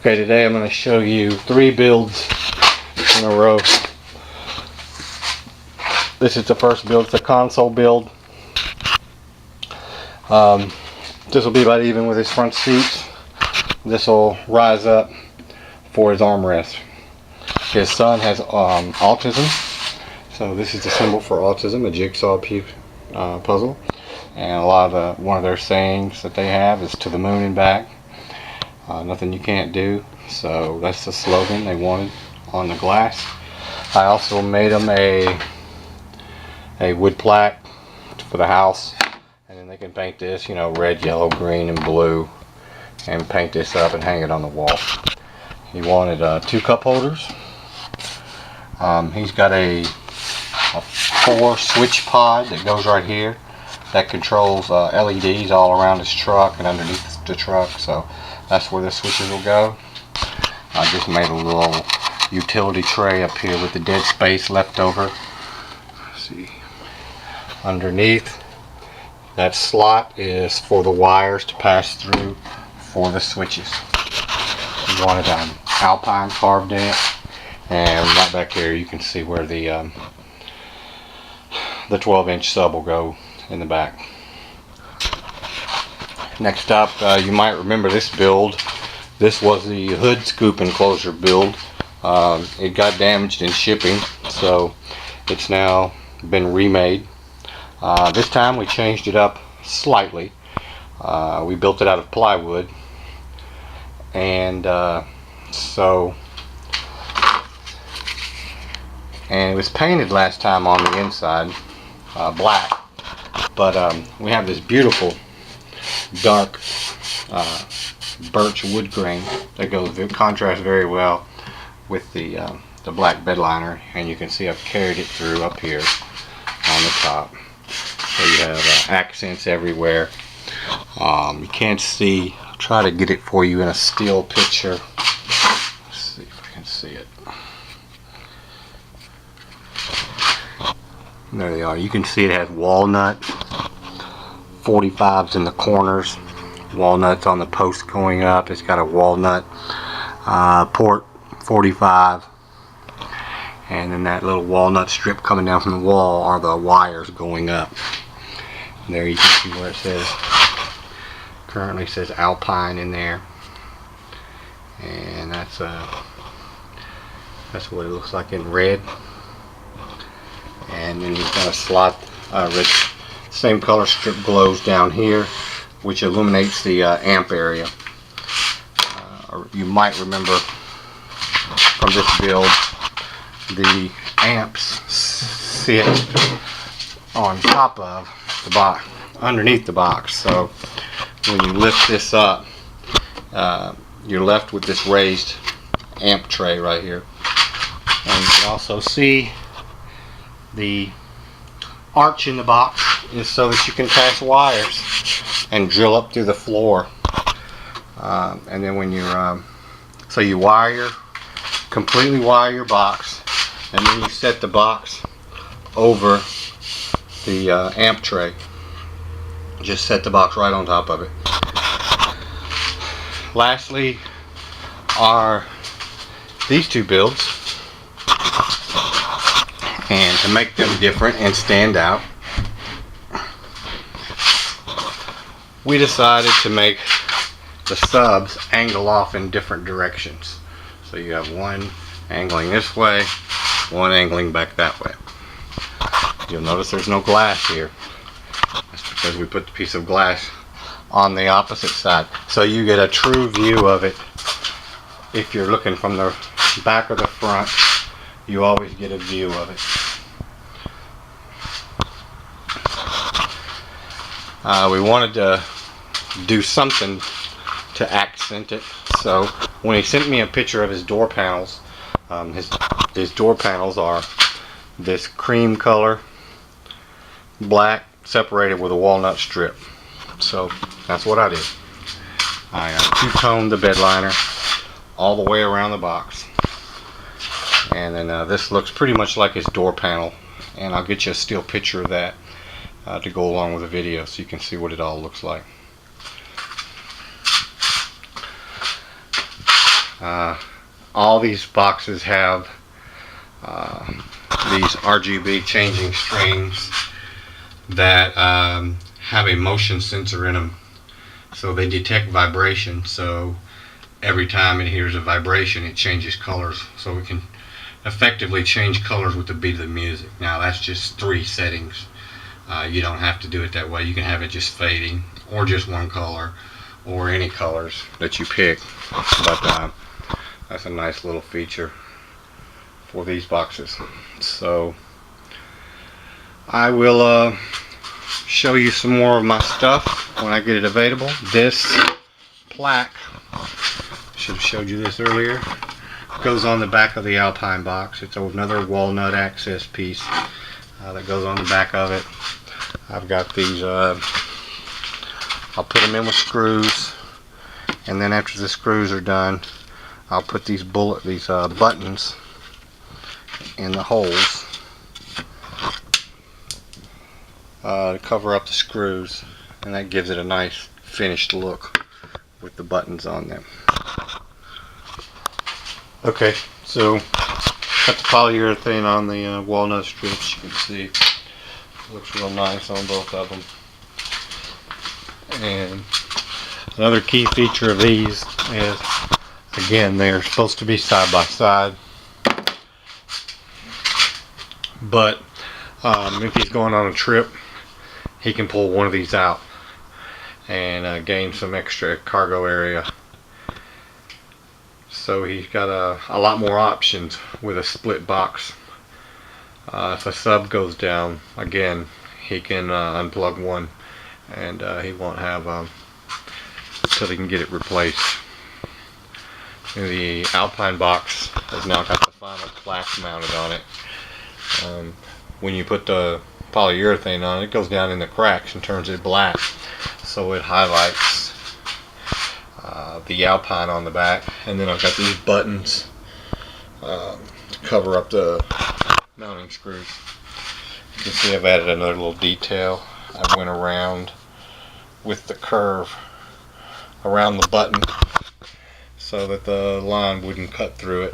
Okay, today I'm going to show you 3 builds in a row. This is the first build. It's a console build. This will be about even with his front seats. This will rise up for his armrest. His son has autism, so this is the symbol for autism, a jigsaw puzzle. And a lot of one of their sayings that they have is "to the moon and back." Nothing you can't do. So that's the slogan they wanted on the glass. I also made them a wood plaque for the house, and then they can paint this, you know, red, yellow, green, and blue, and paint this up and hang it on the wall. He wanted 2 cup holders. He's got a 4 switch pod that goes right here that controls LEDs all around his truck and underneath the truck, so that's where the switches will go. I just made a little utility tray up here with the dead space left over. Let's see, underneath that slot is for the wires to pass through for the switches. We wanted Alpine carved in it, and right back here you can see where the 12-inch sub will go in the back. Next up, you might remember this build. This was the hood scoop enclosure build. It got damaged in shipping, so it's now been remade. This time we changed it up slightly. We built it out of plywood, and it was painted last time on the inside black, but we have this beautiful dark birch wood grain that contrasts very well with the black bedliner, and you can see I've carried it through up here on the top, so you have accents everywhere. You can't see. I'll try to get it for you in a still picture. Let's see if I can see it. There they are. You can see it has walnut 45s in the corners, walnuts on the post going up. It's got a walnut port 45, and then that little walnut strip coming down from the wall are the wires going up. And there you can see where it says, currently says Alpine in there, and that's what it looks like in red. And then he's got a slot, red, same color strip glows down here, which illuminates the amp area. You might remember from this build, the amps sit on top of the box, underneath the box. So when you lift this up, you're left with this raised amp tray right here. And you can also see the arch in the box is so that you can pass wires and drill up through the floor. And then when you're so you completely wire your box, and then you set the box over the amp tray. Just set the box right on top of it. Lastly are these 2 builds, and to make them different and stand out, we decided to make the subs angle off in different directions. So you have one angling this way, one angling back that way. You'll notice there's no glass here. That's because we put the piece of glass on the opposite side. So you get a true view of it. If you're looking from the back or the front, you always get a view of it. We wanted to do something to accent it, so when he sent me a picture of his door panels, his door panels are this cream color, black, separated with a walnut strip. So that's what I did. I two-toned the bedliner all the way around the box, and then this looks pretty much like his door panel, and I'll get you a still picture of that to go along with the video so you can see what it all looks like. All these boxes have these RGB changing strings that have a motion sensor in them, so they detect vibration. So every time it hears a vibration, it changes colors, so we can effectively change colors with the beat of the music. Now that's just 3 settings. You don't have to do it that way. You can have it just fading, or just one color, or any colors that you pick. But that's a nice little feature for these boxes. So I will show you some more of my stuff when I get it available. This plaque, should have showed you this earlier, goes on the back of the Alpine box. It's another walnut access piece that goes on the back of it. I've got these, I'll put them in with screws, and then after the screws are done, I'll put these buttons in the holes to cover up the screws, and that gives it a nice finished look with the buttons on them. Okay, so got the polyurethane on the walnut strips. You can see looks real nice on both of them. And another key feature of these is, again, they're supposed to be side by side, but if he's going on a trip, he can pull one of these out and gain some extra cargo area. So he's got a lot more options with a split box. If a sub goes down, again, he can unplug one, and he won't have till he can get it replaced. And the Alpine box has now got the final plaque mounted on it. When you put the polyurethane on, it goes down in the cracks and turns it black, so it highlights the Alpine on the back. And then I've got these buttons to cover up the mounting screws. You can see I've added another little detail. I went around with the curve around the button so that the line wouldn't cut through it.